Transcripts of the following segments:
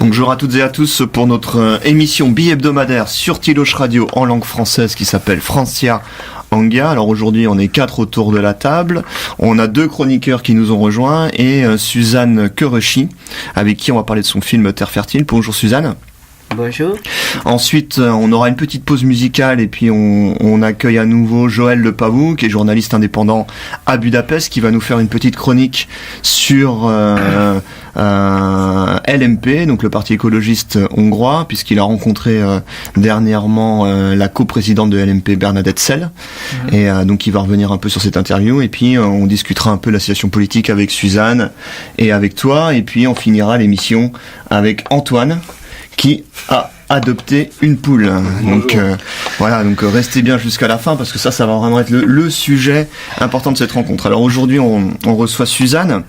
Bonjour à toutes et à tous pour notre émission bi-hebdomadaire sur Tiloche Radio en langue française qui s'appelle Francia Anga. Alors aujourd'hui on est 4 autour de la table, on a 2 chroniqueurs qui nous ont rejoints et Suzanne Querechy avec qui on va parler de son film Terre Fertile. Bonjour Suzanne. Bonjour. Ensuite, on aura une petite pause musicale et puis on accueille à nouveau Joël Le Pavou, qui est journaliste indépendant à Budapest, qui va nous faire une petite chronique sur LMP, donc le parti écologiste hongrois, puisqu'il a rencontré dernièrement la coprésidente de LMP, Bernadette Szell, et donc il va revenir un peu sur cette interview, et puis on discutera un peu de la situation politique avec Suzanne et avec toi, et puis on finira l'émission avec Antoine, qui a adopté une poule. Donc voilà, donc restez bien jusqu'à la fin parce que ça va vraiment être le sujet important de cette rencontre. Alors aujourd'hui, on reçoit Suzanne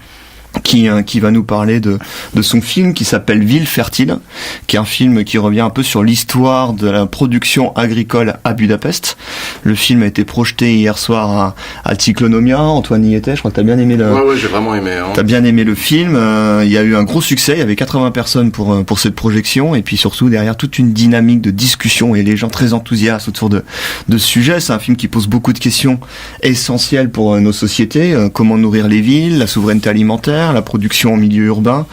qui va nous parler de son film qui s'appelle Ville Fertile, qui est un film qui revient un peu sur l'histoire de la production agricole à Budapest. Le film a été projeté hier soir à Cyclonomia. Antoine y était, je crois que t'as bien aimé Ouais, j'ai vraiment aimé. T'as bien aimé le film. Il y a eu un gros succès. Il y avait 80 personnes pour cette projection et puis surtout derrière toute une dynamique de discussion et les gens très enthousiastes autour de ce sujet. C'est un film qui pose beaucoup de questions essentielles pour nos sociétés. Comment nourrir les villes, la souveraineté alimentaire, la production en milieu urbain,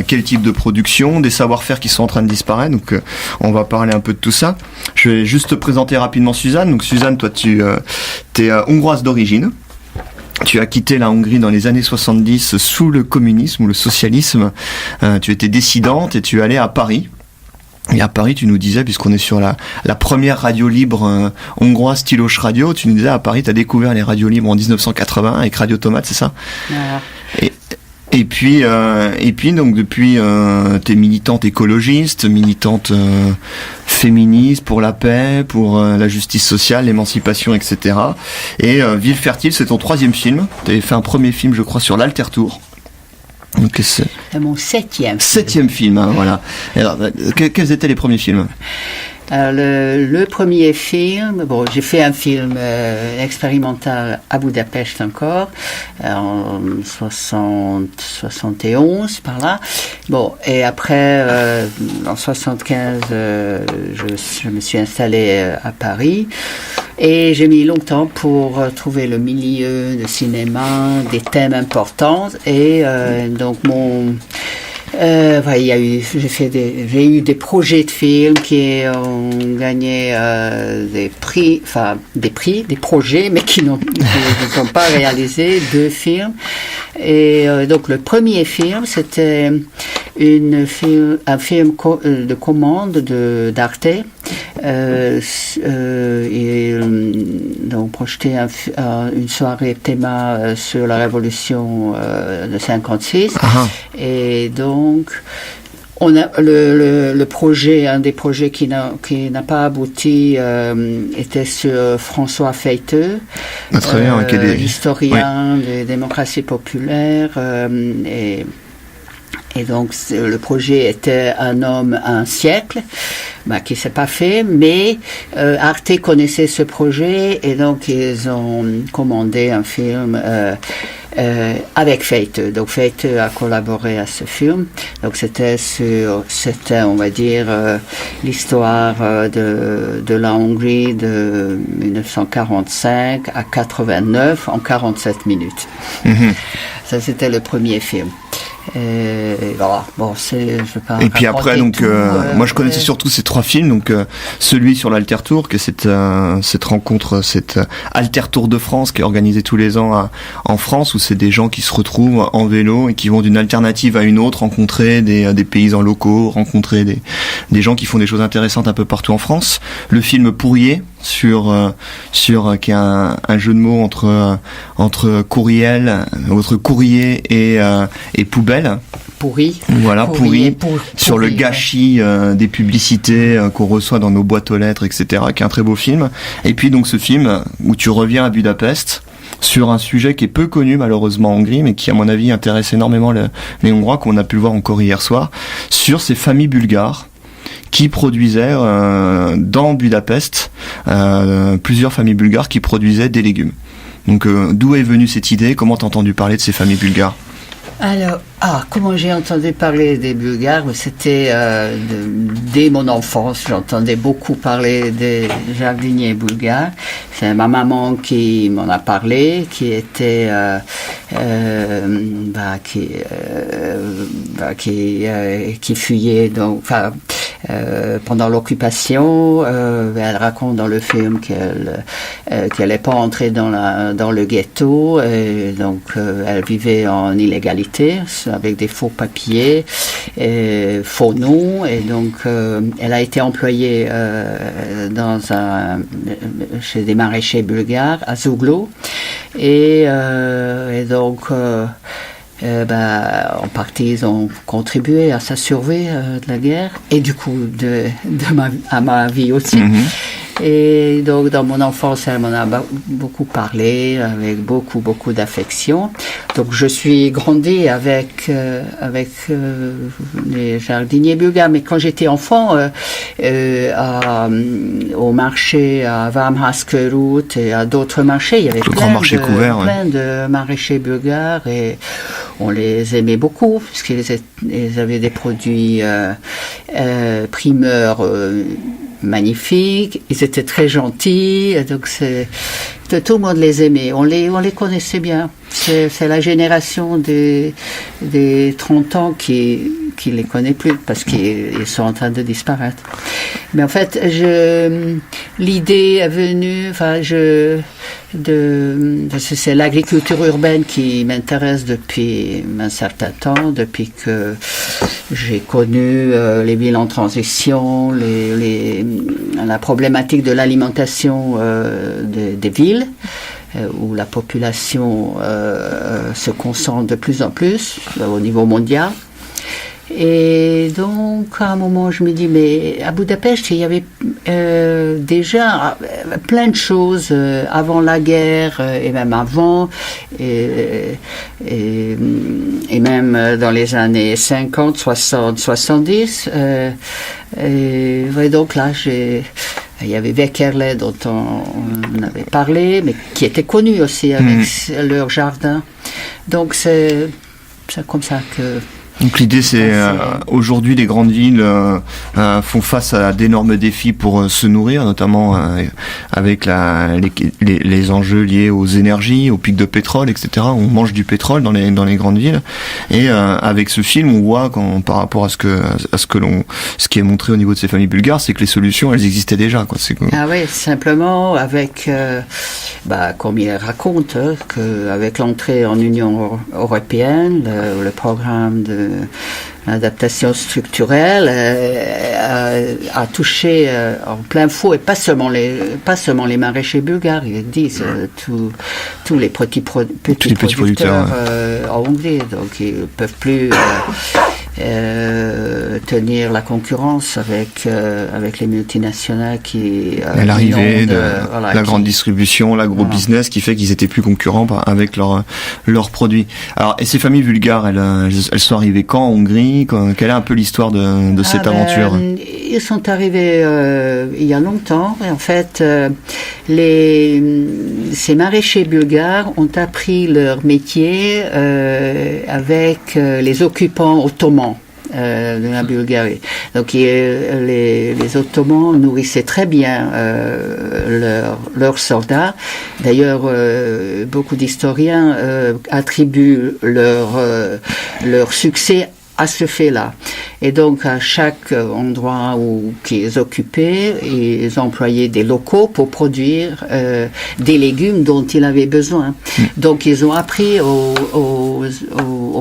quel type de production, des savoir-faire qui sont en train de disparaître. Donc on va parler un peu de tout ça. Je vais juste te présenter rapidement Suzanne. Donc Suzanne, toi tu es hongroise d'origine. Tu as quitté la Hongrie dans les années 70 sous le communisme ou le socialisme. Tu étais dissidente et tu es allée à Paris. Et à Paris, tu nous disais, puisqu'on est sur la première radio libre hongroise, Tiloche Radio, tu nous disais à Paris, tu as découvert les radios libres en 1980 avec Radio Tomate, c'est ça ? Voilà. Et puis donc depuis t'es militante écologiste, militante féministe pour la paix, pour la justice sociale, l'émancipation, etc. Et Ville Fertile, c'est ton 3e film. T'avais fait un premier film, je crois, sur l'Altertour. Donc c'est mon 7e. 7e film, hein, voilà. Alors, quels étaient les premiers films ? Alors, le premier film, j'ai fait un film expérimental à Budapest encore, en 71, par là. Bon, et après, en 75, je me suis installé à Paris. Et j'ai mis longtemps pour trouver le milieu de cinéma, des thèmes importants. Et donc j'ai eu des projets de films qui ont gagné des projets, mais qui ne sont pas réalisés, 2 films. Et donc le premier film, c'était un film de commande d'Arte. Donc projeté une soirée théma sur la révolution de 56. Et donc on a le projet, un des projets qui n'a pas abouti était sur François Feiteux, historien des démocraties populaires, et donc le projet était Un homme, un siècle, qui s'est pas fait, mais Arte connaissait ce projet et donc ils ont commandé un film avec Feiteux. Donc Feiteux a collaboré à ce film. Donc c'était on va dire l'histoire de la Hongrie de 1945 à 89 en 47 minutes. Ça c'était le premier film. Voilà. Bon, je vais pas. Et puis après, donc, moi je connaissais surtout ces 3 films, donc celui sur l'Altertour, que c'est cette rencontre, cette Altertour de France qui est organisée tous les ans en France, où c'est des gens qui se retrouvent en vélo et qui vont d'une alternative à une autre, rencontrer des paysans locaux, rencontrer des gens qui font des choses intéressantes un peu partout en France. Le film Pourrier, qui est un jeu de mots entre courriel, entre courrier et poubelle. Pourri. Voilà, pourri. Sur le gâchis des publicités qu'on reçoit dans nos boîtes aux lettres, etc., qui est un très beau film. Et puis donc ce film où tu reviens à Budapest sur un sujet qui est peu connu malheureusement en Hongrie, mais qui à mon avis intéresse énormément les Hongrois, comme on a pu le voir encore hier soir, sur ces familles bulgares qui produisaient dans Budapest, plusieurs familles bulgares qui produisaient des légumes. Donc d'où est venue cette idée ? Comment t'as entendu parler de ces familles bulgares ? Alors, comment j'ai entendu parler des Bulgares? C'était dès mon enfance, j'entendais beaucoup parler des jardiniers bulgares. C'est ma maman qui m'en a parlé, qui était qui fuyait donc, pendant l'occupation. Elle raconte dans le film qu'elle n'est pas entrée dans le ghetto, et donc elle vivait en illégalité avec des faux papiers, faux noms, et donc elle a été employée chez des maraîchers bulgares à Zouglo, et donc en partie, ils ont contribué à sa survie de la guerre, et du coup à ma vie aussi. Et donc, dans mon enfance, elle m'en a beaucoup parlé, avec beaucoup d'affection. Donc, je suis grandi avec les jardiniers bulgares. Mais quand j'étais enfant, au marché à Varmhaskerut et à d'autres marchés, il y avait plein de maraîchers bulgares, et on les aimait beaucoup, puisqu'ils avaient des produits primeurs magnifiques, ils étaient très gentils, donc tout le monde les aimait, on les connaissait bien. C'est la génération des 30 ans qui les connaît plus, parce qu'ils sont en train de disparaître. Mais en fait, l'idée est venue, c'est l'agriculture urbaine qui m'intéresse depuis un certain temps, depuis que j'ai connu les villes en transition, la problématique de l'alimentation des villes, où la population se concentre de plus en plus au niveau mondial. Et donc, à un moment, je me dis, mais à Budapest, il y avait déjà plein de choses avant la guerre, et même avant, et même dans les années 50, 60, 70. Et donc là, il y avait Veckerle, dont on avait parlé, mais qui était connu aussi avec leur jardin. Donc, c'est comme ça que... Donc l'idée, c'est aujourd'hui les grandes villes font face à d'énormes défis pour se nourrir, notamment avec les enjeux liés aux énergies, aux pics de pétrole, etc. On mange du pétrole dans les grandes villes, et avec ce film, on voit par rapport à ce qui est montré au niveau de ces familles bulgares, c'est que les solutions, elles existaient déjà, quoi. Ah oui, simplement avec comme il raconte, qu'avec l'entrée en Union européenne, le programme de l'adaptation structurelle a touché en plein fouet, et pas seulement les maraîchers bulgares, ils disent tous les petits producteurs en Hongrie, donc ils ne peuvent plus tenir la concurrence avec les multinationales qui l'arrivée de la grande distribution, l'agro-business, qui fait qu'ils étaient plus concurrents avec leurs produits. Alors, et ces familles bulgares, elles sont arrivées quand en Hongrie? Quelle est un peu l'histoire de cette aventure? Ils sont arrivés il y a longtemps, et en fait ces maraîchers bulgares ont appris leur métier avec les occupants ottomans de la Bulgarie. Donc les Ottomans nourrissaient très bien leurs soldats. D'ailleurs, beaucoup d'historiens attribuent leur succès à ce fait-là. Et donc, à chaque endroit qu'ils occupaient, ils employaient des locaux pour produire des légumes dont ils avaient besoin. Donc, ils ont appris aux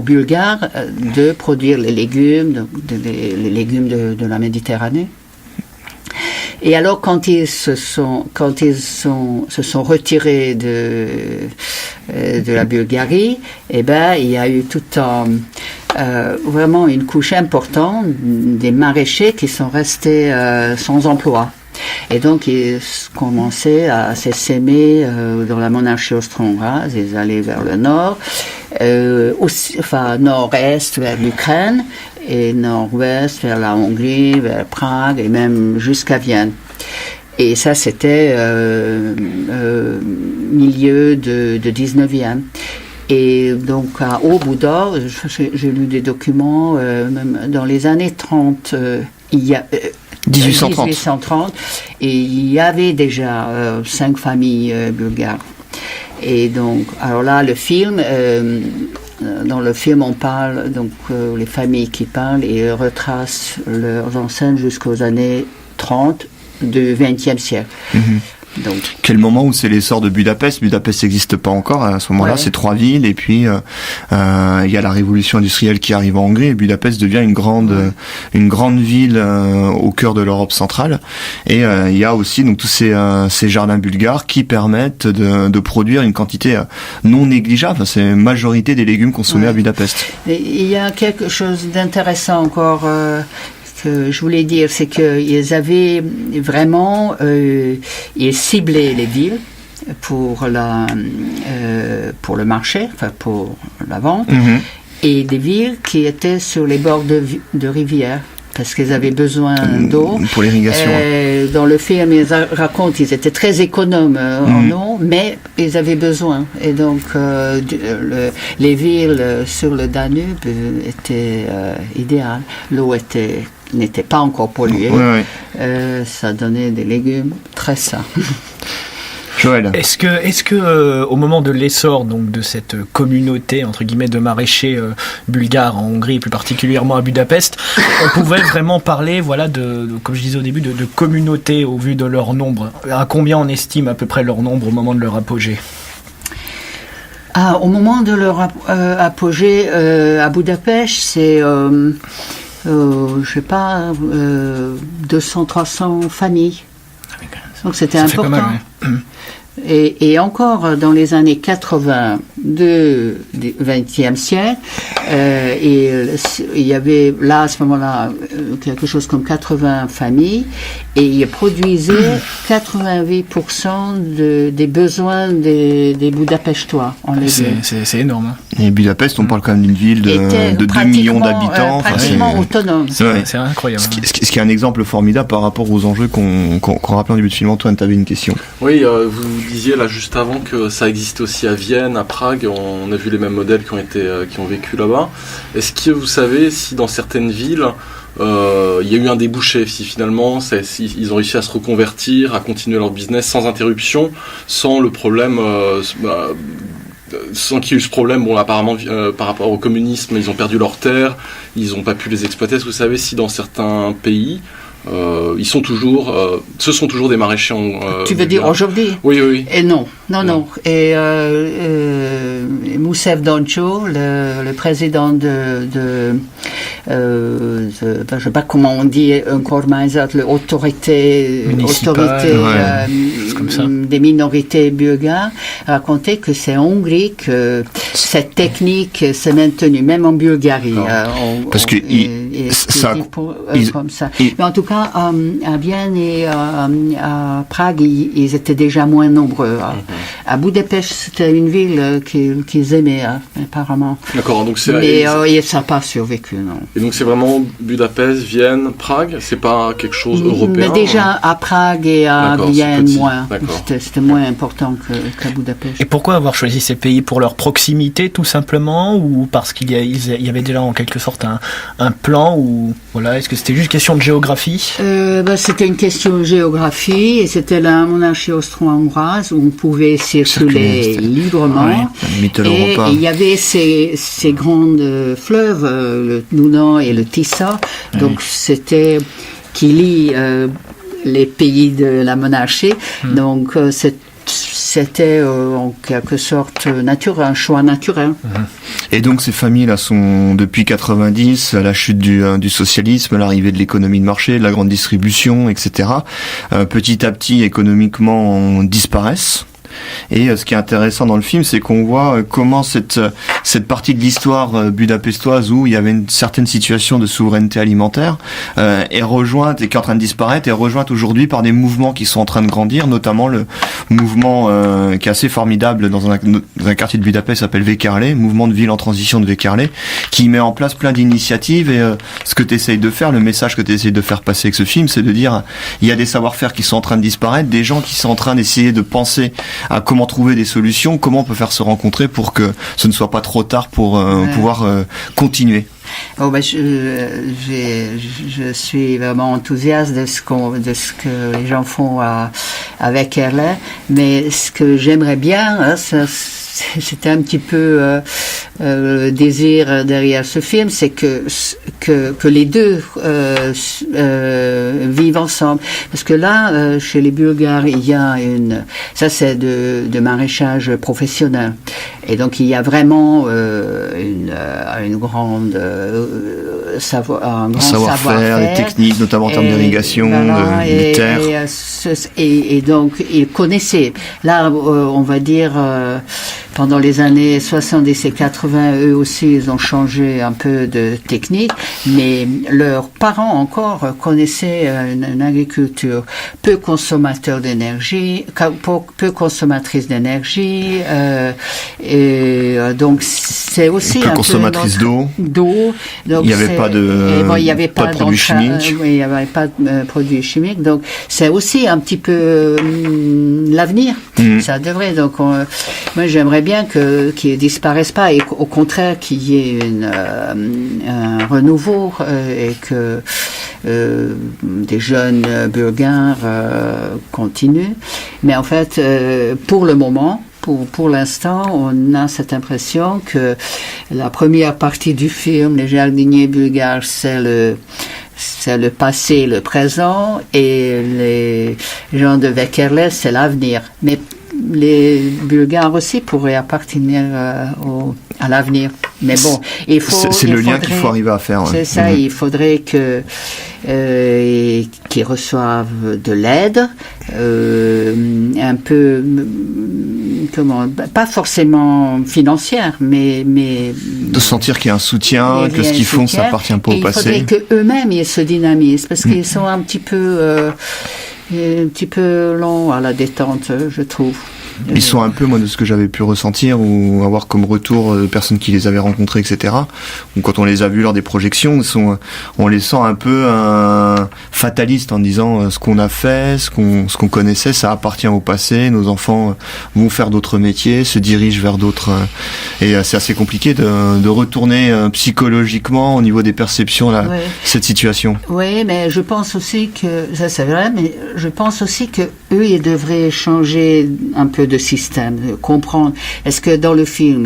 Bulgares de produire les légumes, les légumes de la Méditerranée. Et alors, quand ils se sont retirés de la Bulgarie, il y a eu vraiment une couche importante des maraîchers qui sont restés sans emploi. Et donc, ils commençaient à s'essaimer dans la monarchie austro-hongroise. Ils allaient vers le nord, nord-est vers l'Ukraine, et nord-ouest vers la Hongrie, vers Prague, et même jusqu'à Vienne. Et ça, c'était milieu de 19e. Et donc à Óbuda, j'ai lu des documents, même dans les années 30, il y a 1830, et il y avait déjà 5 familles bulgares. Et donc, alors là, le film, dans le film, on parle, donc les familles qui parlent et retracent leurs ancêtres jusqu'aux années 30 du XXe siècle. Donc, quel moment où c'est l'essor de Budapest. Budapest n'existe pas encore à ce moment-là, c'est 3 villes, et puis il y a la révolution industrielle qui arrive en Hongrie, et Budapest devient une grande ville au cœur de l'Europe centrale. Et il y a aussi donc tous ces jardins bulgares qui permettent de produire une quantité non négligeable. Enfin, c'est la majorité des légumes consommés à Budapest. Et il y a quelque chose d'intéressant encore que je voulais dire, c'est qu'ils avaient vraiment, ils ciblaient les villes pour le marché, enfin pour la vente, et des villes qui étaient sur les bords de rivières, parce qu'ils avaient besoin d'eau. Pour l'irrigation. Dans le film, ils racontent qu'ils étaient très économes en eau, mais ils avaient besoin. Et donc, les villes sur le Danube étaient idéales. L'eau n'était pas encore polluée. Ça donnait des légumes très sains. Joël. Est-ce que au moment de l'essor donc de cette communauté entre guillemets de maraîchers bulgares en Hongrie, plus particulièrement à Budapest, on pouvait vraiment parler, voilà, de comme je disais au début, de communauté au vu de leur nombre? À combien on estime à peu près leur nombre au moment de leur apogée? Au moment de leur apogée à Budapest, c'est je sais pas, 200-300 familles. Donc c'était important. Pas mal, ouais. Et encore dans les années 80 du XXe siècle, il y avait là à ce moment-là quelque chose comme 80 familles, et ils produisaient 88% des besoins des Budapestois en légumes. C'est énorme. Hein. Et Budapest, on parle quand même d'une ville de 2 millions d'habitants. Pratiquement autonome. C'est incroyable. Ce qui est un exemple formidable par rapport aux enjeux qu'on rappelait en début de film. Antoine, tu avais une question. Oui, vous disiez là juste avant que ça existe aussi à Vienne, à Prague. On a vu les mêmes modèles qui ont vécu là-bas. Est-ce que vous savez si dans certaines villes il y a eu un débouché, si finalement ils ont réussi à se reconvertir, à continuer leur business sans interruption, sans le problème, sans qu'il y ait eu ce problème, apparemment par rapport au communisme, ils ont perdu leurs terres, ils n'ont pas pu les exploiter. Est-ce que vous savez si dans certains pays ce sont toujours des maraîchers. Tu veux dire aujourd'hui? Oui. Et non. Et Moussef Doncho, le président je ne sais pas comment on dit, l'autorité comme ça. Des minorités bulgares, racontait que c'est en Hongrie que cette technique s'est maintenue, même en Bulgarie. Parce que comme ça. Mais en tout cas, à Vienne et à Prague, ils étaient déjà moins nombreux. À Budapest, c'était une ville qu'ils aimaient, apparemment. D'accord, donc mais ça n'a pas survécu, non. Et donc c'est vraiment Budapest, Vienne, Prague, c'est pas quelque chose européen? Mais déjà à Prague et à Vienne, moins. C'était moins important qu'à Budapest. Et pourquoi avoir choisi ces pays? Pour leur proximité, tout simplement, ou parce qu'il y avait déjà en quelque sorte un plan, ou voilà, est-ce que c'était juste question de géographie? C'était une question de géographie, et c'était la monarchie austro-hongroise où on pouvait circuler librement. Et il y avait ces grandes fleuves, le Dunan et le Tisa, donc c'était qui lie les pays de la monarchie. Donc c'était en quelque sorte un choix naturel. Et donc ces familles-là sont, depuis 90, la chute du socialisme, l'arrivée de l'économie de marché, de la grande distribution, etc., petit à petit économiquement disparaissent. Et ce qui est intéressant dans le film, c'est qu'on voit comment cette partie de l'histoire budapestoise où il y avait une certaine situation de souveraineté alimentaire est rejointe et qui est en train de disparaître, est rejointe aujourd'hui par des mouvements qui sont en train de grandir, notamment le mouvement qui est assez formidable dans un quartier de Budapest qui s'appelle Vekérlé, mouvement de ville en transition de Vekérlé, qui met en place plein d'initiatives. Et ce que tu essayes de faire, le message que tu essayes de faire passer avec ce film, c'est de dire il y a des savoir-faire qui sont en train de disparaître, des gens qui sont en train d'essayer de penser à comment trouver des solutions, comment on peut faire se rencontrer pour que ce ne soit pas trop tard pour pouvoir continuer. Oh ben je suis vraiment enthousiaste de ce que les gens font avec Erlen, mais ce que j'aimerais bien, c'était un petit peu le désir derrière ce film, c'est que les deux vivent ensemble. Parce que là, chez les Bulgares, il y a ça c'est de maraîchage professionnel. Et donc il y a vraiment une grande un grand savoir-faire, les techniques, notamment en termes d'irrigation, voilà, de terre. Et donc ils connaissaient. Là, on va dire pendant les années 70 et 80, eux aussi, ils ont changé un peu de technique, mais leurs parents encore connaissaient une agriculture peu consommateur d'énergie, peu consommatrice d'énergie, et donc c'est aussi peu un consommatrice peu d'eau. Il n'y avait pas de produits chimiques. Oui, il n'y avait pas de produits chimiques, donc c'est aussi un petit peu l'avenir. Ça devrait. Donc moi j'aimerais bien qu'ils ne disparaissent pas et au contraire qu'il y ait un renouveau et que des jeunes Bulgares continuent. Mais en fait, pour le moment, pour l'instant, on a cette impression que la première partie du film, Les jardiniers bulgares, c'est le passé, le présent, et les gens de Veckerle, c'est l'avenir. Mais les Bulgares aussi pourraient appartenir à l'avenir. Mais bon, c'est le lien qu'il faut arriver à faire. C'est ça, il faudrait qu'ils reçoivent de l'aide, un peu, pas forcément financière, mais de sentir qu'il y a un soutien, que ce qu'ils font, ça appartient pas au passé. Il faudrait qu'eux-mêmes ils se dynamisent, parce qu'ils sont un petit peu longs à la détente, je trouve. Ils sont un peu, moi, de ce que j'avais pu ressentir ou avoir comme retour de personnes qui les avaient rencontrés, etc. Ou quand on les a vus lors des projections, on les sent un peu fatalistes en disant ce qu'on a fait, ce qu'on connaissait, ça appartient au passé. Nos enfants vont faire d'autres métiers, se dirigent vers d'autres. Et c'est assez compliqué de retourner psychologiquement au niveau des perceptions cette situation. Oui, mais je pense aussi que ça c'est vrai, mais je pense aussi que eux ils devraient changer un peu de système, de comprendre. Est-ce que dans le film,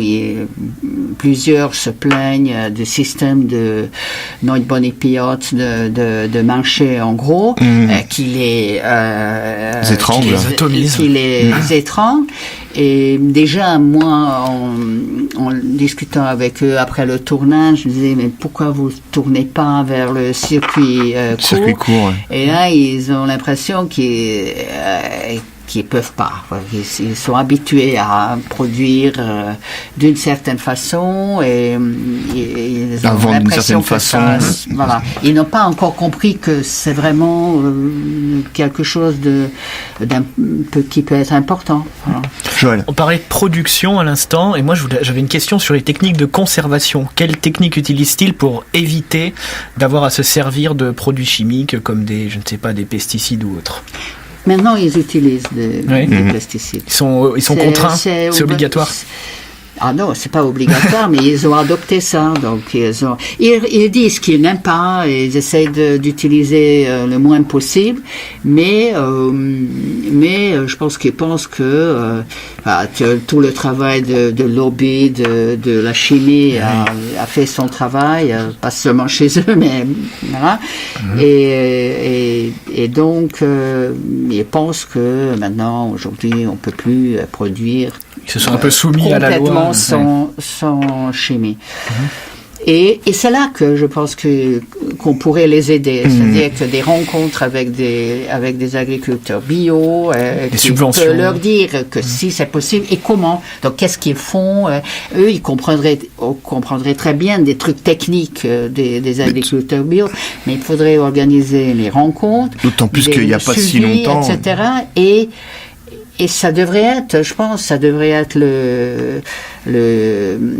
plusieurs se plaignent du système de Noitbonipiot, de marché en gros, qui les étrangle, qui les étrangle. Et déjà, moi, en discutant avec eux après le tournage, je disais, mais pourquoi vous ne tournez pas vers le circuit court? Et là, ils ont l'impression qu'ils peuvent pas. Ils sont habitués à produire d'une certaine façon et ils ont l'impression que voilà. Ils n'ont pas encore compris que c'est vraiment quelque chose qui peut être important. Voilà. Joël. On parlait de production à l'instant et moi j'avais une question sur les techniques de conservation. Quelles techniques utilisent-ils pour éviter d'avoir à se servir de produits chimiques comme des pesticides ou autres? Maintenant, ils utilisent des pesticides. Ils sont contraints, c'est obligatoire. Ah non, c'est pas obligatoire, mais ils ont adopté ça. Donc ils disent qu'ils n'aiment pas, et ils essayent d'utiliser le moins possible, mais je pense qu'ils pensent que tout le travail de lobby de la chimie a fait son travail, pas seulement chez eux, mais voilà. Et donc ils pensent que maintenant, aujourd'hui, on peut plus produire. Ils se sont un peu soumis à la loi. Sans chimie. Et c'est là que je pense qu'on pourrait les aider. C'est-à-dire que des rencontres avec des agriculteurs bio, qui peuvent leur dire que si c'est possible et comment. Donc qu'est-ce qu'ils font. Eux, ils comprendraient très bien des trucs techniques des agriculteurs bio, mais il faudrait organiser les rencontres. D'autant plus qu'il n'y a pas si longtemps. Etc. Et ça devrait être, je pense,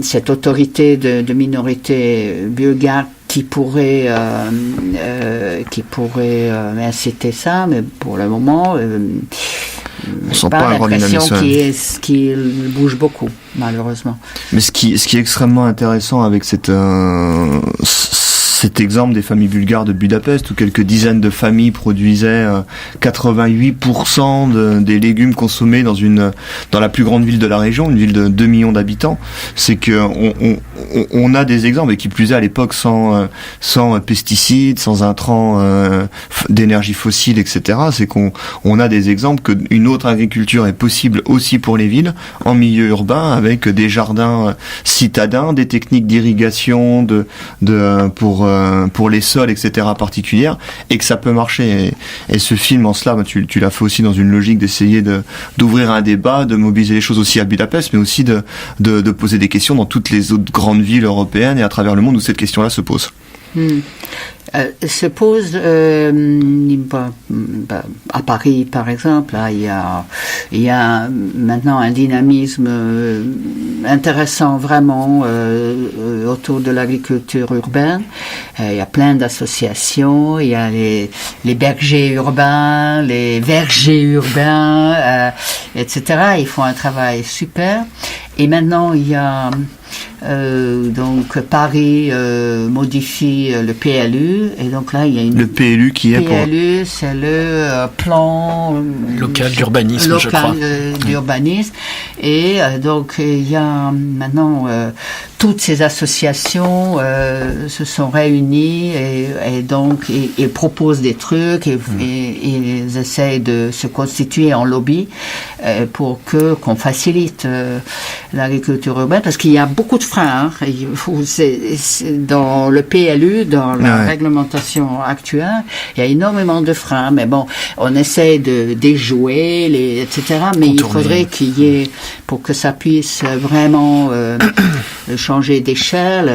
cette autorité de minorité bulgare qui pourrait inciter ça, mais pour le moment, on sent pas un grand dynamisme. Qui bouge beaucoup, malheureusement. Mais ce qui est extrêmement intéressant avec cet exemple des familles bulgares de Budapest, où quelques dizaines de familles produisaient 88% des légumes consommés dans la plus grande ville de la région, une ville de 2 millions d'habitants, c'est que on a des exemples, et qui plus est à l'époque sans pesticides, sans intrants d'énergie fossile, etc. C'est qu'on a des exemples qu'une autre agriculture est possible aussi pour les villes, en milieu urbain, avec des jardins citadins, des techniques d'irrigation pour les sols, etc. particulières, et que ça peut marcher. Et ce film, en cela, tu l'as fait aussi dans une logique d'essayer d'ouvrir un débat, de mobiliser les choses aussi à Budapest, mais aussi de poser des questions dans toutes les autres grandes villes européennes et à travers le monde où cette question-là se pose. Se pose à Paris, par exemple. Là, il y a maintenant un dynamisme intéressant vraiment autour de l'agriculture urbaine. Il y a plein d'associations. Il y a les bergers urbains, les vergers urbains, etc. Ils font un travail super. Et maintenant, il y a donc Paris modifie le PLU, et donc là il y a le PLU qui est PLU, c'est le plan local d'urbanisme, je crois. D'urbanisme, et donc il y a maintenant toutes ces associations se sont réunies et donc ils proposent des trucs et ils essayent de se constituer en lobby pour qu'on facilite l'agriculture urbaine, parce qu'il y a beaucoup de freins. Dans le PLU, dans la réglementation actuelle, il y a énormément de freins, mais bon, on essaie de déjouer, etc. Mais il faudrait qu'il y ait, pour que ça puisse vraiment changer d'échelle,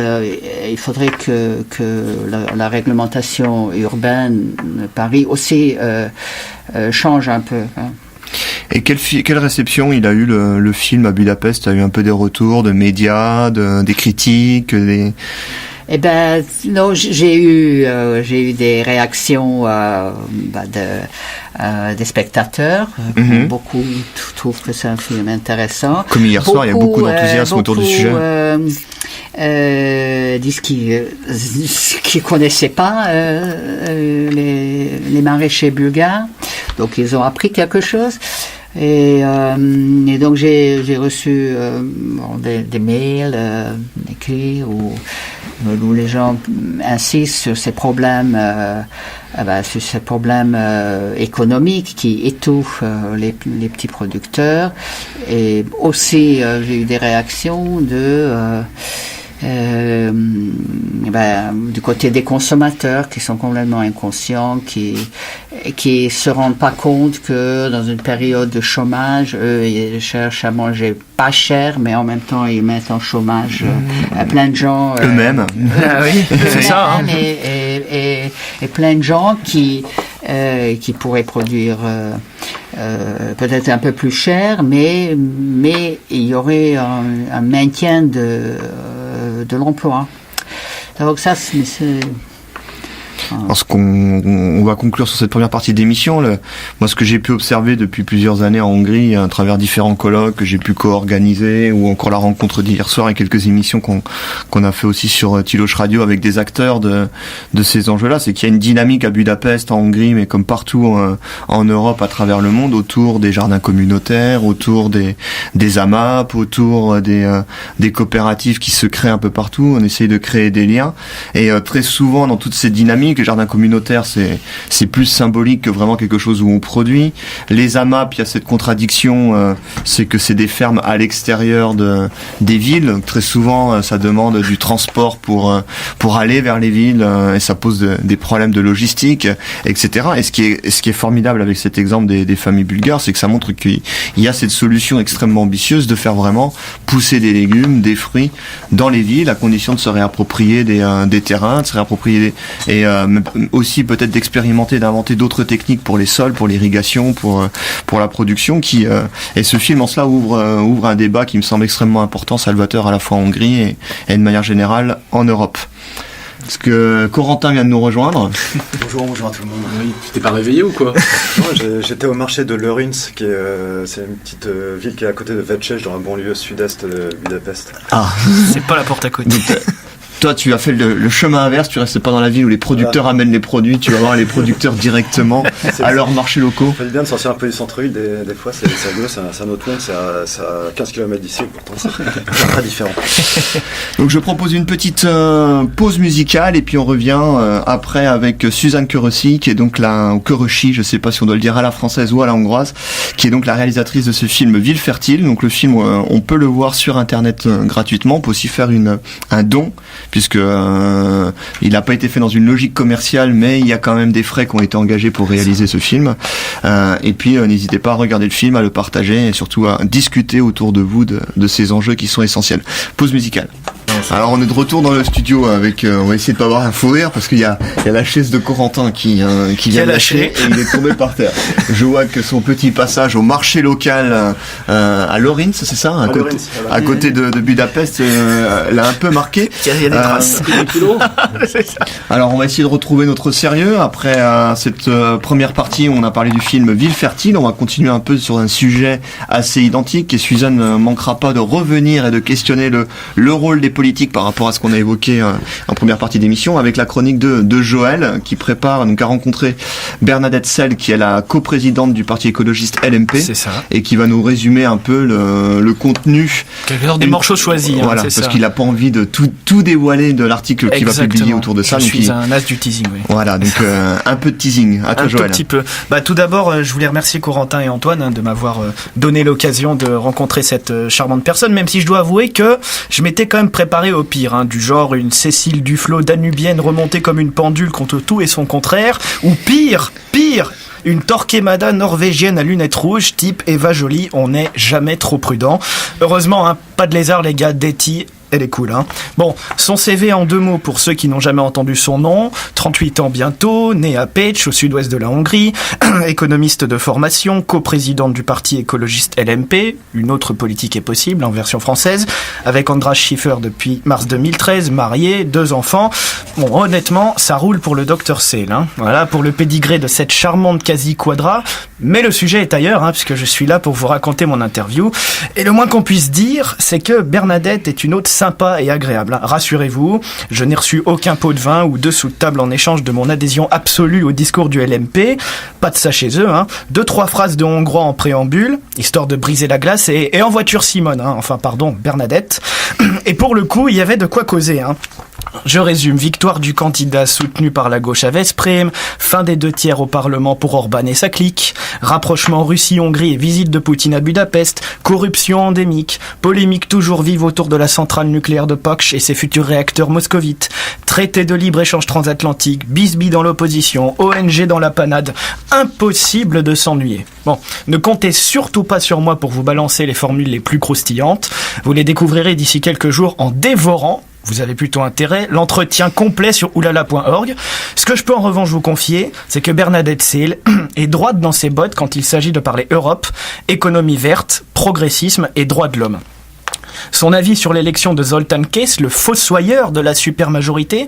il faudrait que la réglementation urbaine de Paris aussi change un peu. Et quelle réception il a eu le film à Budapest? A eu un peu des retours de médias, des critiques, Eh ben non, j'ai eu des réactions des spectateurs. Beaucoup trouvent que c'est un film intéressant. Comme hier soir, il y a beaucoup d'enthousiasme autour du sujet. Disent qu'ils connaissaient pas les maraîchers bulgares, donc ils ont appris quelque chose. Et donc j'ai reçu des mails écrits où les gens insistent sur ces problèmes, économiques qui étouffent les petits producteurs. Et aussi j'ai eu des réactions du côté des consommateurs qui sont complètement inconscients, qui se rendent pas compte que dans une période de chômage, eux, ils cherchent à manger pas cher, mais en même temps ils mettent en chômage plein de gens eux-mêmes. Oui, c'est ça. Hein. Et plein de gens qui pourraient produire peut-être un peu plus cher, mais il y aurait un maintien de l'emploi. Donc ça, c'est Parce qu'on va conclure sur cette première partie d'émission. Moi, ce que j'ai pu observer depuis plusieurs années en Hongrie, à travers différents colloques que j'ai pu co-organiser, ou encore la rencontre d'hier soir et quelques émissions qu'on a fait aussi sur Tilos Radio avec des acteurs de ces enjeux-là, c'est qu'il y a une dynamique à Budapest, en Hongrie, mais comme partout en Europe, à travers le monde, autour des jardins communautaires, autour des AMAP, autour des coopératives qui se créent un peu partout. On essaye de créer des liens. Et très souvent, dans toutes ces dynamiques, les jardins communautaires, c'est plus symbolique que vraiment quelque chose où on produit. Les AMAP, il y a cette contradiction, c'est que c'est des fermes à l'extérieur des villes. Très souvent, ça demande du transport pour aller vers les villes, et ça pose des problèmes de logistique, etc. Et ce qui est formidable avec cet exemple des familles bulgares, c'est que ça montre qu'il y a cette solution extrêmement ambitieuse de faire vraiment pousser des légumes, des fruits dans les villes, à condition de se réapproprier des terrains, de se réapproprier et aussi peut-être d'expérimenter, d'inventer d'autres techniques pour les sols, pour l'irrigation, pour la production, et ce film en cela ouvre un débat qui me semble extrêmement important, salvateur à la fois en Hongrie et de manière générale en Europe. parce que Corentin vient de nous rejoindre. Bonjour à tout le monde. Oui, tu t'es pas réveillé ou quoi? Non, j'étais au marché de Lőrinc, c'est une petite ville qui est à côté de Vecses, dans la banlieue sud-est de Budapest. Ah, c'est pas la porte à côté. Donc, toi, tu as fait le chemin inverse, tu restes pas dans la ville où les producteurs amènent les produits, tu vas voir les producteurs directement à leurs marchés locaux. Ça fait bien de sortir un peu du centre-ville, des fois, c'est rigolo, c'est un autre monde, c'est à 15 km d'ici, pourtant c'est très différent. Donc je propose une petite pause musicale et puis on revient après avec Suzanne Körösi, qui est donc la Körösi, je sais pas si on doit le dire à la française ou à la hongroise, qui est donc la réalisatrice de ce film Ville Fertile. Donc le film, on peut le voir sur internet gratuitement, on peut aussi faire un don, puisque il n'a pas été fait dans une logique commerciale, mais il y a quand même des frais qui ont été engagés pour réaliser ce film. Et puis n'hésitez pas à regarder le film, à le partager et surtout à discuter autour de vous de ces enjeux qui sont essentiels. Pause musicale. Alors on est de retour dans le studio avec, on va essayer de pas avoir un fou rire parce qu'il y a la chaise de Corentin qui vient de lâcher et il est tombé par terre. Je vois que son petit passage au marché local à Lőrinc, c'est ça, à côté de Budapest, l'a un peu marqué. Il y a des traces. Alors on va essayer de retrouver notre sérieux après cette première partie où on a parlé du film Ville Fertile. On va continuer un peu sur un sujet assez identique et Suzanne ne manquera pas de revenir et de questionner le rôle des politiques par rapport à ce qu'on a évoqué en première partie d'émission avec la chronique de Joël qui prépare donc à rencontrer Bernadette Sell qui est la coprésidente du parti écologiste LMP. C'est ça. Et qui va nous résumer un peu le contenu. Quelque sorte des morceaux choisis. Voilà, parce qu'il n'a pas envie de tout dévoiler de l'article qu'il va publier autour de ça. Je suis un as du teasing, oui. Voilà, donc un peu de teasing. À toi, Joël. Un tout petit peu. Tout d'abord, je voulais remercier Corentin et Antoine de m'avoir donné l'occasion de rencontrer cette charmante personne, même si je dois avouer que je m'étais quand même préparé au pire, du genre une Cécile Duflot danubienne remontée comme une pendule contre tout et son contraire, ou pire, une Torquemada norvégienne à lunettes rouges, type Eva Joly, on n'est jamais trop prudent. Heureusement, pas de lézard les gars, Detty, elle est cool, Bon, son CV en 2 mots pour ceux qui n'ont jamais entendu son nom. 38 ans bientôt, né à Pécs, au sud-ouest de la Hongrie, économiste de formation, coprésidente du parti écologiste LMP, une autre politique est possible en version française, avec András Schiffer depuis mars 2013, marié, 2 enfants. Bon, honnêtement, ça roule pour le Dr Sell, Voilà, pour le pédigré de cette charmante quasi-quadra. Mais le sujet est ailleurs, puisque je suis là pour vous raconter mon interview. Et le moins qu'on puisse dire, c'est que Bernadette est une autre sympa et agréable. Rassurez-vous, je n'ai reçu aucun pot de vin ou 2 sous de table en échange de mon adhésion absolue au discours du LMP. Pas de ça chez eux, 2-3 phrases de hongrois en préambule, histoire de briser la glace, et en voiture Simone, Bernadette. Et pour le coup, il y avait de quoi causer, Je résume, victoire du candidat soutenu par la gauche à Veszprém, fin des 2/3 au Parlement pour Orban et sa clique, rapprochement Russie-Hongrie et visite de Poutine à Budapest, corruption endémique, polémique toujours vive autour de la centrale nucléaire de Paks et ses futurs réacteurs moscovites, traité de libre-échange transatlantique, bisbis dans l'opposition, ONG dans la panade, impossible de s'ennuyer. Bon, ne comptez surtout pas sur moi pour vous balancer les formules les plus croustillantes, vous les découvrirez d'ici quelques jours en dévorant, vous avez plutôt intérêt, l'entretien complet sur oulala.org. Ce que je peux en revanche vous confier, c'est que Bernadette Sell est droite dans ses bottes quand il s'agit de parler Europe, économie verte, progressisme et droits de l'homme. Son avis sur l'élection de Zoltán Kész, le fossoyeur de la supermajorité,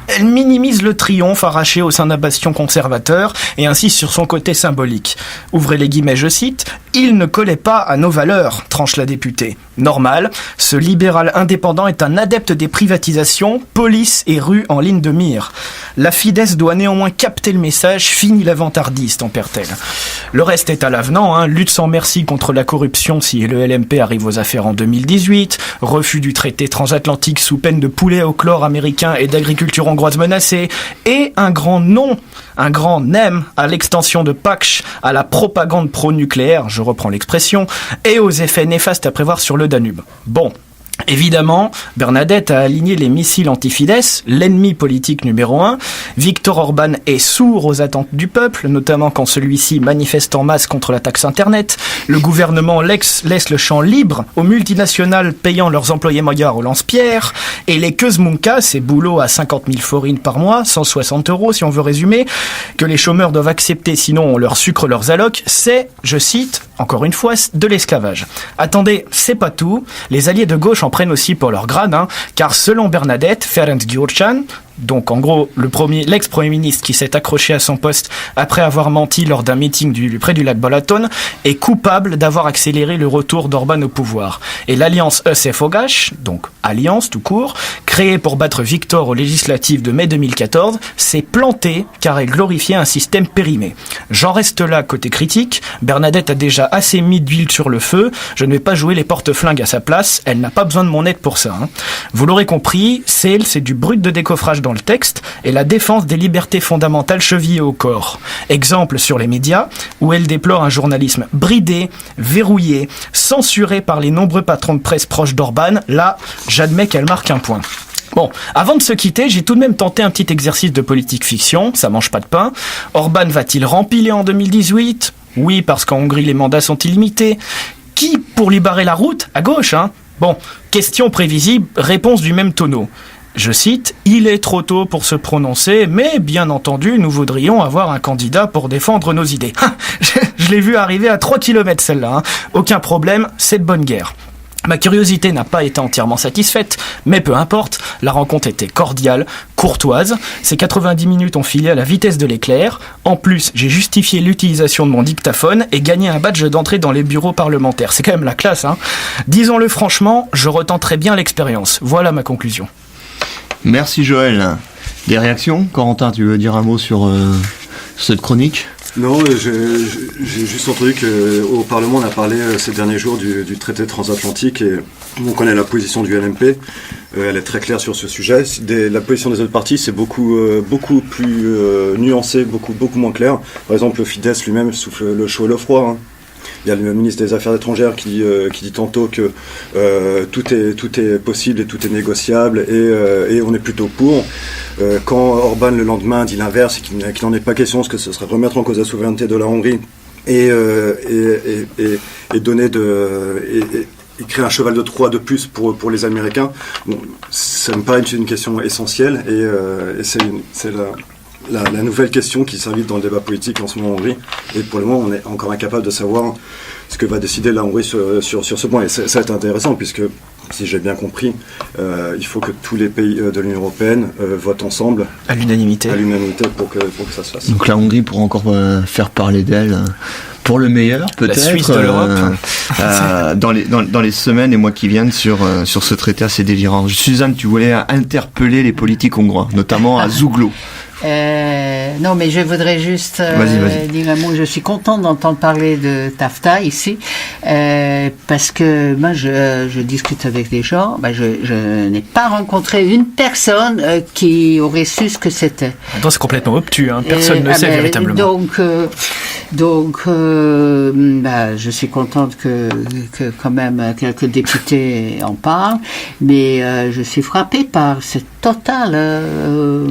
elle minimise le triomphe arraché au sein d'un bastion conservateur et insiste sur son côté symbolique. Ouvrez les guillemets, je cite, « Il ne collait pas à nos valeurs », tranche la députée. Normal, ce libéral indépendant est un adepte des privatisations, police et rue en ligne de mire. La Fidesz doit néanmoins capter le message, fini l'avantardiste, tempère-t-elle. Le reste est à l'avenant, lutte sans merci contre la corruption si le LMP arrive aux affaires en 2018, refus du traité transatlantique sous peine de poulet au chlore américain et d'agriculture hongroise menacée, et un grand non, un grand nem à l'extension de Paks, à la propagande pro-nucléaire, je reprends l'expression, et aux effets néfastes à prévoir sur le Danube. Bon. Évidemment, Bernadette a aligné les missiles anti-Fidesz, l'ennemi politique numéro 1. Viktor Orban est sourd aux attentes du peuple, notamment quand celui-ci manifeste en masse contre la taxe Internet. Le gouvernement laisse le champ libre aux multinationales payant leurs employés moyards au lance-pierre. Et les Közmunka, ces boulots à 50 000 forint par mois, 160 € si on veut résumer, que les chômeurs doivent accepter sinon on leur sucre leurs allocs, c'est, je cite, encore une fois, de l'esclavage. Attendez, c'est pas tout. Les alliés de gauche en prennent aussi pour leur grade, car selon Bernadette, Ferenc Gyurcsány, donc en gros l'ex-premier ministre qui s'est accroché à son poste après avoir menti lors d'un meeting près du lac Balaton, est coupable d'avoir accéléré le retour d'Orban au pouvoir. Et l'alliance EC-Fogash, donc alliance tout court, créée pour battre Victor aux législatives de mai 2014, s'est plantée car elle glorifiait un système périmé. J'en reste là côté critique. Bernadette a déjà assez mis d'huile sur le feu. Je ne vais pas jouer les porte-flingues à sa place. Elle n'a pas besoin de mon aide pour ça. Vous l'aurez compris, c'est du brut de décoffrage dans le texte et la défense des libertés fondamentales chevillées au corps. Exemple sur les médias, où elle déplore un journalisme bridé, verrouillé, censuré par les nombreux patrons de presse proches d'Orban. Là, j'admets qu'elle marque un point. Bon, avant de se quitter, j'ai tout de même tenté un petit exercice de politique fiction, ça mange pas de pain. Orban va-t-il rempiler en 2018 ? Oui, parce qu'en Hongrie, les mandats sont illimités. Qui pour lui barrer la route ? À gauche, hein ? Bon, question prévisible, réponse du même tonneau. Je cite, « Il est trop tôt pour se prononcer, mais bien entendu, nous voudrions avoir un candidat pour défendre nos idées. » Je l'ai vu arriver à 3 km celle-là. Aucun problème, c'est de bonne guerre. Ma curiosité n'a pas été entièrement satisfaite, mais peu importe, la rencontre était cordiale, courtoise. Ces 90 minutes ont filé à la vitesse de l'éclair. En plus, j'ai justifié l'utilisation de mon dictaphone et gagné un badge d'entrée dans les bureaux parlementaires. C'est quand même la classe, hein. Disons-le franchement, je retenterai bien l'expérience. Voilà ma conclusion. Merci Joël. Des réactions ? Corentin, tu veux dire un mot sur cette chronique ? Non, j'ai juste entendu qu'au Parlement, on a parlé ces derniers jours du traité transatlantique et on connaît la position du LMP. Elle est très claire sur ce sujet. La position des autres partis, c'est beaucoup plus nuancé, beaucoup moins clair. Par exemple, le Fidesz lui-même souffle le chaud et le froid. Hein. Il y a le ministre des Affaires étrangères qui dit tantôt que tout est possible et tout est négociable et on est plutôt pour. Quand Orban le lendemain dit l'inverse et qu'il n'en est pas question, parce que ce serait remettre en cause la souveraineté de la Hongrie et donner et créer un cheval de Troie de plus pour les Américains, bon, ça me paraît une question essentielle et c'est la nouvelle question qui s'invite dans le débat politique en ce moment en Hongrie. Et pour le moment, on est encore incapable de savoir ce que va décider la Hongrie sur ce point. Et ça va être intéressant, puisque, si j'ai bien compris, il faut que tous les pays de l'Union européenne votent ensemble. À l'unanimité pour que ça se fasse. Donc la Hongrie pourra encore faire parler d'elle pour le meilleur, peut-être. La Suisse de l'Europe. Dans les semaines et mois qui viennent sur ce traité assez délirant. Suzanne, tu voulais interpeller les politiques hongrois, notamment à Zuglo. Non, mais je voudrais juste dire un mot. Je suis contente d'entendre parler de TAFTA ici, parce que moi, je discute avec des gens. Je n'ai pas rencontré une personne qui aurait su ce que c'était. Attends, c'est complètement obtus. Hein. Personne ne sait véritablement. Donc, je suis contente que quand même quelques députés en parlent, mais je suis frappée par cette totale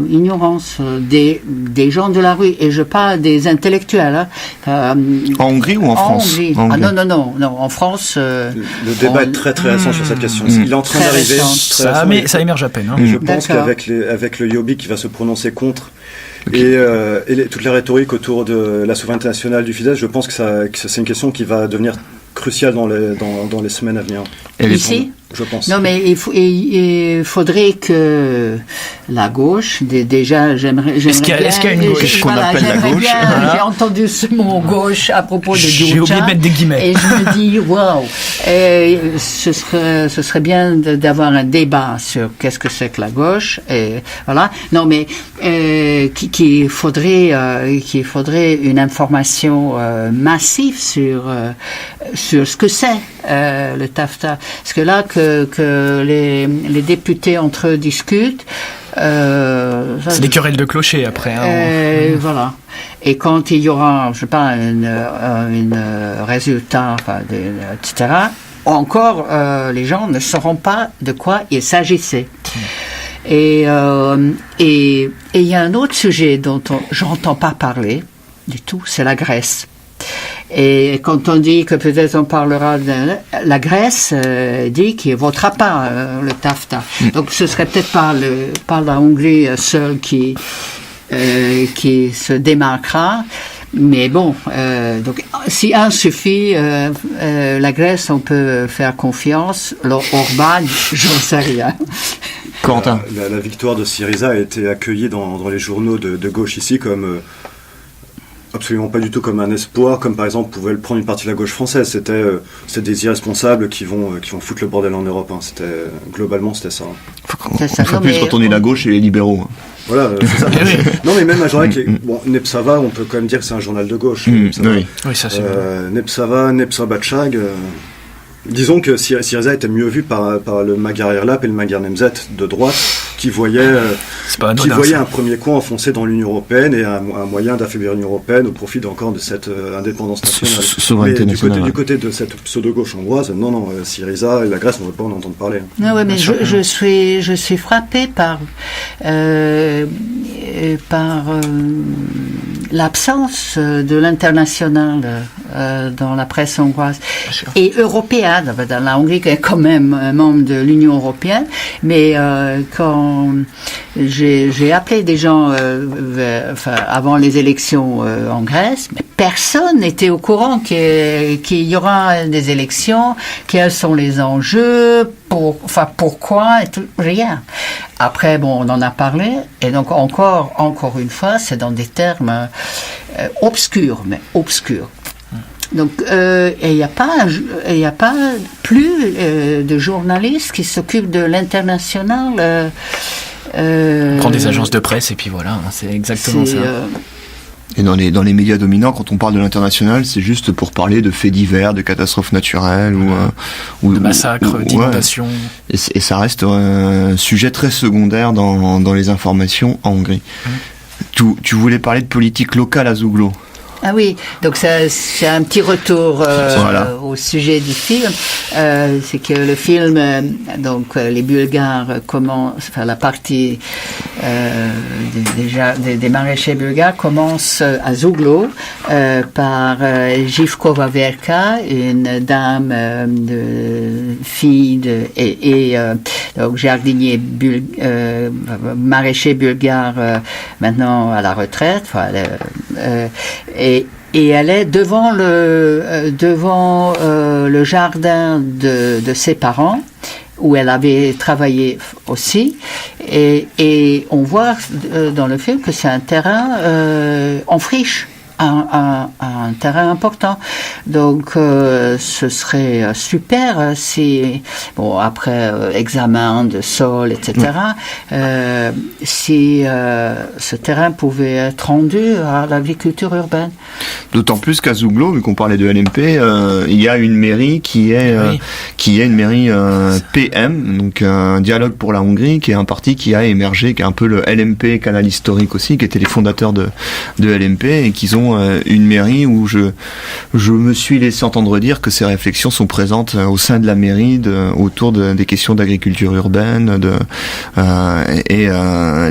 ignorance des gens de la rue, et je parle des intellectuels. En Hongrie ou en France? Hongrie. En Hongrie. Ah non, en France... le débat est très très récent sur cette question. Il est en train d'arriver. Ça émerge à peine. Hein. Je pense qu'avec le Jobbik qui va se prononcer contre, okay, et toute la rhétorique autour de la souveraineté nationale du Fidesz, je pense que c'est une question qui va devenir cruciale dans les semaines à venir. Ici ? Je pense. Non, mais il faudrait que la gauche, déjà, j'aimerais Est-ce qu'il y a une gauche qu'on appelle la gauche? J'ai entendu ce mot gauche à propos de Ducha. J'ai oublié de mettre des guillemets. Et je me dis, waouh, ce serait bien d'avoir un débat sur qu'est-ce que c'est que la gauche. Et voilà. Non, mais qu'il faudrait une information massive sur ce que c'est le TAFTA. Parce que là, que les députés entre eux discutent. C'est des querelles de clocher après. Hein. Voilà. Et quand il y aura, je sais pas, un résultat, etc., encore les gens ne sauront pas de quoi il s'agissait. Et il y a un autre sujet dont j'entends pas parler du tout, c'est la Grèce. Et quand on dit que peut-être on parlera de la Grèce, dit qu'il ne votera pas le TAFTA. Donc ce serait peut-être pas la Hongrie seule qui se démarquera. Mais bon, donc si un suffit, la Grèce, on peut faire confiance. Orban, j'en sais rien. Corentin. La victoire de Syriza a été accueillie dans les journaux de gauche ici comme absolument pas du tout comme un espoir, comme par exemple pouvait le prendre une partie de la gauche française. C'était des irresponsables qui vont foutre le bordel en Europe. Globalement, c'était ça. On fait plus quand on est la gauche et les libéraux. Voilà, c'est ça. Non, mais même un journal Nepsava, on peut quand même dire que c'est un journal de gauche. Oui, ça c'est vrai. Nepsava, Batchag. Disons que Syriza était mieux vu par le Magyar Érlap et le Magyar Nemzet de droite, qui voyaient un premier coin enfoncé dans l'Union européenne et un moyen d'affaiblir l'Union européenne au profit encore de cette indépendance nationale. Souveraineté nationale. Du côté de cette pseudo-gauche hongroise, non, Syriza et la Grèce, on ne veut pas en entendre parler. Non, mais je suis frappée par l'absence de l'international dans la presse hongroise et européenne. Dans la Hongrie, qui est quand même un membre de l'Union européenne, mais quand j'ai appelé des gens avant les élections en Grèce, mais personne n'était au courant qu'il y aura des élections, quels sont les enjeux, pourquoi, et tout, rien. Après, on en a parlé, et donc encore une fois, c'est dans des termes obscurs. Donc, il n'y a pas plus de journalistes qui s'occupent de l'international. On prend des agences de presse et puis voilà, c'est exactement ça. Et dans les médias dominants, quand on parle de l'international, c'est juste pour parler de faits divers, de catastrophes naturelles ou de massacres, d'inondations. Et ça reste un sujet très secondaire dans les informations en Hongrie. Tu voulais parler de politique locale à Zuglo. Ah oui, donc c'est un petit retour au sujet du film. C'est que le film, les Bulgares commencent, la partie des maraîchers bulgares commence à Zuglo par Živkova Verka, une dame donc jardinier maraîcher bulgare maintenant à la retraite. Et elle est devant le jardin de ses parents, où elle avait travaillé aussi, et on voit dans le film que c'est un terrain en friche. Un terrain important. Donc, ce serait super si, après examen de sol, etc., si ce terrain pouvait être rendu à l'agriculture urbaine. D'autant plus qu'à Zuglo, vu qu'on parlait de LMP, il y a une mairie qui est une mairie PM, donc un dialogue pour la Hongrie, qui est un parti qui a émergé, qui est un peu le LMP canal historique aussi, qui étaient les fondateurs de LMP, et qu'ils ont une mairie où je me suis laissé entendre dire que ces réflexions sont présentes au sein de la mairie autour des questions d'agriculture urbaine et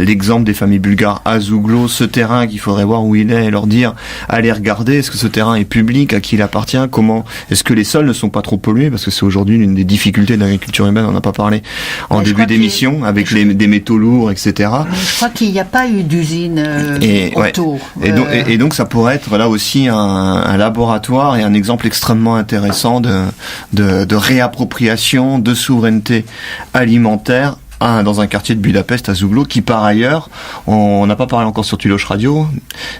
l'exemple des familles bulgares à Zuglo, ce terrain qu'il faudrait voir où il est et leur dire allez regarder, est-ce que ce terrain est public, à qui il appartient, comment, est-ce que les sols ne sont pas trop pollués, parce que c'est aujourd'hui l'une des difficultés de l'agriculture urbaine, on n'a pas parlé en début d'émission, avec des métaux lourds, etc. Je crois qu'il n'y a pas eu d'usine autour. Et donc ça pourrait être là aussi un laboratoire et un exemple extrêmement intéressant de réappropriation de souveraineté alimentaire dans un quartier de Budapest à Zuglo, qui par ailleurs, on n'a pas parlé encore sur Tuloche Radio,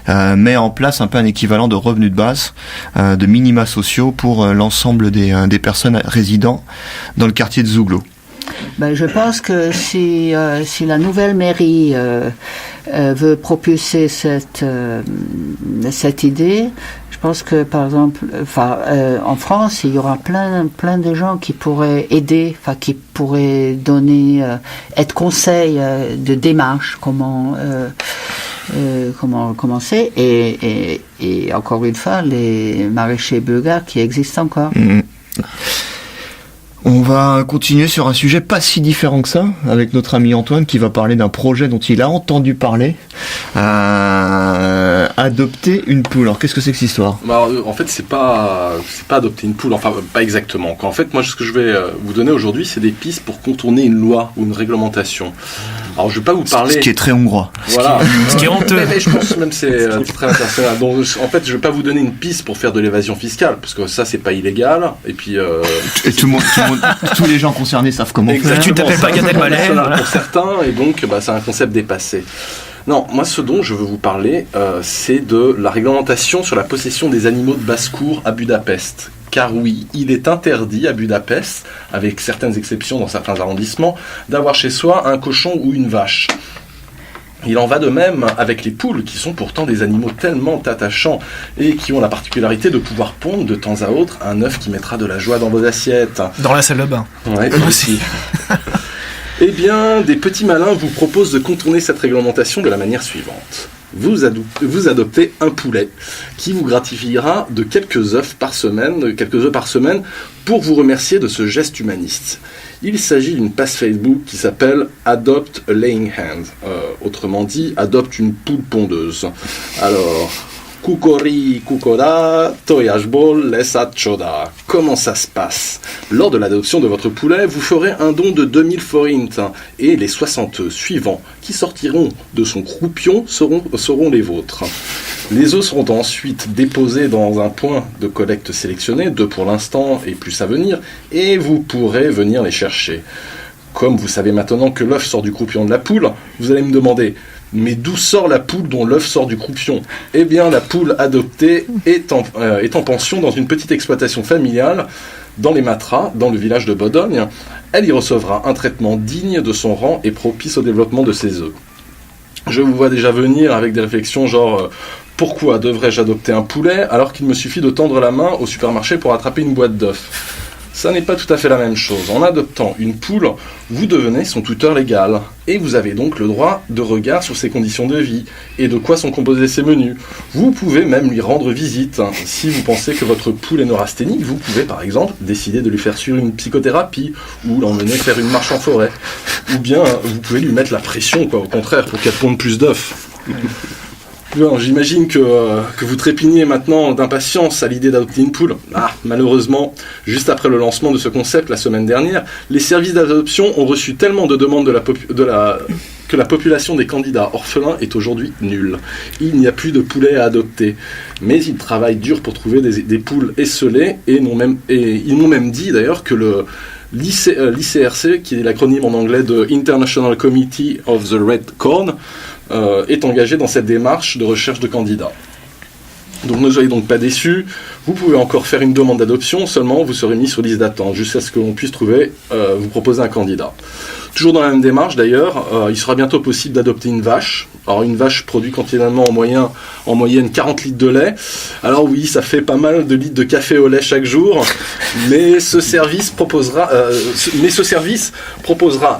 met en place un peu un équivalent de revenus de base, de minima sociaux pour l'ensemble des personnes résidant dans le quartier de Zuglo. Je pense que si la nouvelle mairie veut propulser cette idée, je pense que par exemple, en France, il y aura plein de gens qui pourraient aider, qui pourraient donner, être conseil de démarche, comment commencer, et encore une fois, les maraîchers bulgares qui existent encore. On va continuer sur un sujet pas si différent que ça, avec notre ami Antoine qui va parler d'un projet dont il a entendu parler, adopter une poule. Alors qu'est-ce que c'est que cette histoire ? En fait, c'est pas adopter une poule, enfin pas exactement. En fait, moi ce que je vais vous donner aujourd'hui, c'est des pistes pour contourner une loi ou une réglementation. Alors je vais pas vous parler. Ce qui est très hongrois. Voilà. Ce qui est honteux. Mais je pense même que c'est très international. Donc en fait, je vais pas vous donner une piste pour faire de l'évasion fiscale, parce que ça c'est pas illégal. Et puis. Et tout le monde, tous les gens concernés savent comment faire. Tu t'appelles pas Gad Elmaleh pour certains, et donc c'est un concept dépassé. Non, moi ce dont je veux vous parler, c'est de la réglementation sur la possession des animaux de basse-cour à Budapest. Car oui, il est interdit à Budapest, avec certaines exceptions dans certains arrondissements, d'avoir chez soi un cochon ou une vache. Il en va de même avec les poules, qui sont pourtant des animaux tellement attachants et qui ont la particularité de pouvoir pondre de temps à autre un œuf qui mettra de la joie dans vos assiettes. Dans la salle de bain. Ouais, aussi. Eh bien, des petits malins vous proposent de contourner cette réglementation de la manière suivante. Vous adoptez un poulet qui vous gratifiera de quelques œufs par semaine, pour vous remercier de ce geste humaniste. Il s'agit d'une page Facebook qui s'appelle Adopt a Laying Hen, autrement dit, adopte une poule pondeuse. Alors, Kukori, Kukora, Toyashbol, Lesat Choda. Comment ça se passe? Lors de l'adoption de votre poulet, vous ferez un don de 2000 forints et les 60 œufs suivants qui sortiront de son croupion seront les vôtres. Les œufs seront ensuite déposés dans un point de collecte sélectionné, 2 pour l'instant et plus à venir, et vous pourrez venir les chercher. Comme vous savez maintenant que l'œuf sort du croupion de la poule, vous allez me demander: mais d'où sort la poule dont l'œuf sort du croupion? Eh bien, la poule adoptée est en pension dans une petite exploitation familiale dans les Matras, dans le village de Bodogne. Elle y recevra un traitement digne de son rang et propice au développement de ses œufs. Je vous vois déjà venir avec des réflexions genre pourquoi devrais-je adopter un poulet alors qu'il me suffit de tendre la main au supermarché pour attraper une boîte d'œufs? Ça n'est pas tout à fait la même chose. En adoptant une poule, vous devenez son tuteur légal. Et vous avez donc le droit de regard sur ses conditions de vie et de quoi sont composés ses menus. Vous pouvez même lui rendre visite. Si vous pensez que votre poule est neurasthénique, vous pouvez par exemple décider de lui faire suivre une psychothérapie ou l'emmener faire une marche en forêt. Ou bien vous pouvez lui mettre la pression, au contraire, pour qu'elle ponde plus d'œufs. Bon, j'imagine que vous trépignez maintenant d'impatience à l'idée d'adopter une poule. Malheureusement, juste après le lancement de ce concept la semaine dernière, les services d'adoption ont reçu tellement de demandes que la population des candidats orphelins est aujourd'hui nulle. Il n'y a plus de poulets à adopter. Mais ils travaillent dur pour trouver des poules esselées et ils m'ont même dit d'ailleurs que l'ICRC, qui est l'acronyme en anglais de International Committee of the Red Corn, est engagé dans cette démarche de recherche de candidats. Donc ne soyez donc pas déçus, vous pouvez encore faire une demande d'adoption, seulement vous serez mis sur liste d'attente jusqu'à ce que l'on puisse vous proposer un candidat. Toujours dans la même démarche d'ailleurs, il sera bientôt possible d'adopter une vache. Alors une vache produit quotidiennement en moyenne 40 litres de lait. Alors oui, ça fait pas mal de litres de café au lait chaque jour, mais ce service proposera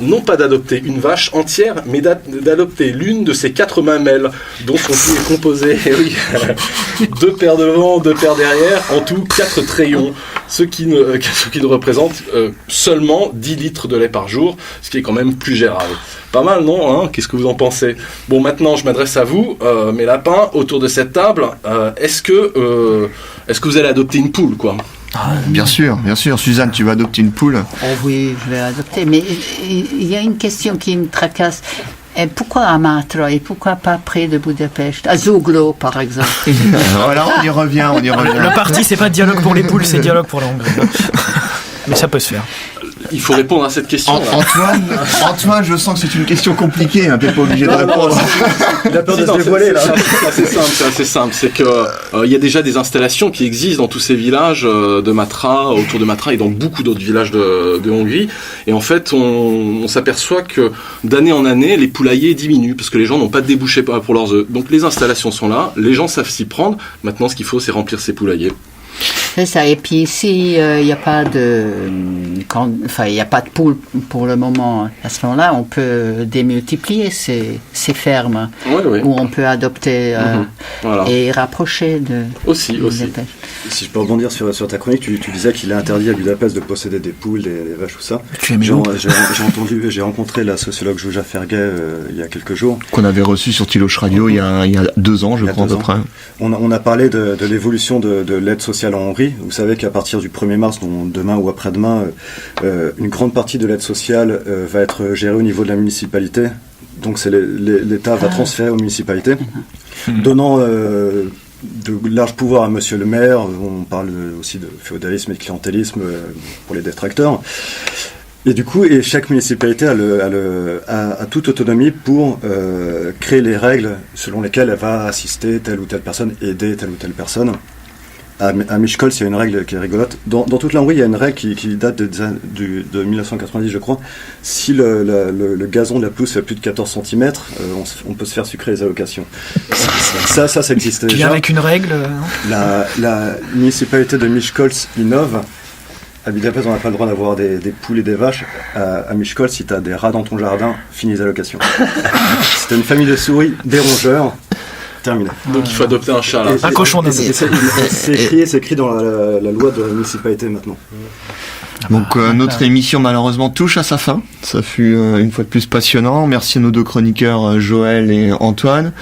non pas d'adopter une vache entière, mais d'adopter l'une de ses 4 mamelles, dont son pouls est composé, 2 paires devant, 2 paires derrière, en tout 4 trayons, ce qui ne représente seulement 10 litres de lait par jour, ce qui est quand même plus gérable. Pas mal, non, hein? Qu'est-ce que vous en pensez? Bon, maintenant, je m'adresse à vous, mes lapins, autour de cette table. Est-ce que vous allez adopter une poule, quoi? Bien sûr. Suzanne, tu vas adopter une poule? Oh oui, je vais adopter. Mais il y a une question qui me tracasse. Et pourquoi à Matra et pourquoi pas près de Budapest? À Zuglo, par exemple. Voilà, on y revient. Le parti, c'est pas dialogue pour les poules, c'est dialogue pour la Hongrie. Mais ça peut se faire. Il faut répondre à cette question. Antoine, je sens que c'est une question compliquée, hein, t'es pas obligé de répondre. Il a peur de se dévoiler là. C'est assez simple. C'est que il y a déjà des installations qui existent dans tous ces villages de Matra, autour de Matra et dans beaucoup d'autres villages de Hongrie. Et en fait, on s'aperçoit que d'année en année, les poulaillers diminuent parce que les gens n'ont pas de débouchés pour leurs œufs. Donc les installations sont là, les gens savent s'y prendre. Maintenant, ce qu'il faut, c'est remplir ces poulaillers. C'est ça. Et puis ici, il n'y a pas de poules pour le moment. À ce moment-là, on peut démultiplier ces fermes où on peut adopter et rapprocher de. Aussi. Si je peux rebondir sur ta chronique, tu disais qu'il est interdit à Budapest de posséder des poules, des vaches, tout ça. J'ai rencontré la sociologue Jouja Ferguet il y a quelques jours. Qu'on avait reçu sur Tiloche Radio il y a 2 ans, je crois, à peu près. On a parlé de l'évolution de l'aide sociale en Hongrie. Vous savez qu'à partir du 1er mars, donc demain ou après-demain, une grande partie de l'aide sociale va être gérée au niveau de la municipalité donc l'État va transférer aux municipalités, donnant de larges pouvoirs à monsieur le maire. On parle aussi de féodalisme et de clientélisme pour les détracteurs. Et du coup, chaque municipalité a toute autonomie pour créer les règles selon lesquelles elle va assister telle ou telle personne, aider telle ou telle personne. À Miskolc, il y a une règle qui est rigolote. Dans toute la Hongrie, il y a une règle qui date de 1990, je crois. Si le gazon de la pelouse fait plus de 14 cm, on peut se faire sucrer les allocations. Ça existe déjà. Qui vient avec une règle la municipalité de Miskolc innove. À Budapest, on n'a pas le droit d'avoir des poules et des vaches. À Miskolc, si tu as des rats dans ton jardin, fini les allocations. Si tu as une famille de souris, des rongeurs, terminé. Donc il faut adopter un chat là. Un cochon d'Inde. C'est écrit dans la loi de la municipalité maintenant. Donc notre émission malheureusement touche à sa fin. Ça fut une fois de plus passionnant. Merci à nos deux chroniqueurs Joël et Antoine.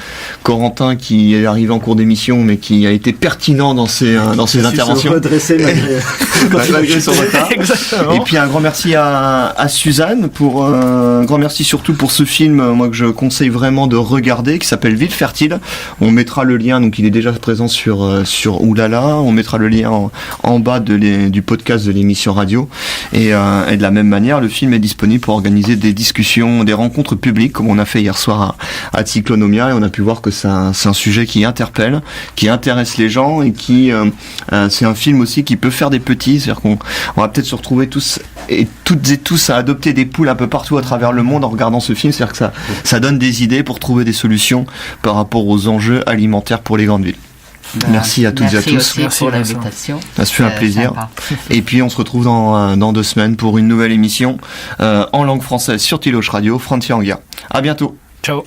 Corentin qui est arrivé en cours d'émission mais qui a été pertinent dans ses interventions. Malgré son retard. Exactement. Et puis un grand merci à Suzanne pour un grand merci surtout pour ce film moi que je conseille vraiment de regarder qui s'appelle Ville fertile. On mettra le lien, donc il est déjà présent sur Oulala. On mettra le lien en bas du podcast de l'émission radio. Et de la même manière, le film est disponible pour organiser des discussions, des rencontres publiques, comme on a fait hier soir à Cyclonomia, et on a pu voir que c'est un sujet qui interpelle, qui intéresse les gens, et c'est un film aussi qui peut faire des petits, c'est-à-dire qu'on va peut-être se retrouver toutes et tous à adopter des poules un peu partout à travers le monde en regardant ce film, c'est-à-dire que ça donne des idées pour trouver des solutions par rapport aux enjeux alimentaires pour les grandes villes. Merci à toutes et à tous. Merci pour l'invitation. Ça se fait un plaisir. Sympa. Et puis on se retrouve dans 2 semaines pour une nouvelle émission en langue française sur Tiloche Radio, Frontier Anguilla. À bientôt. Ciao.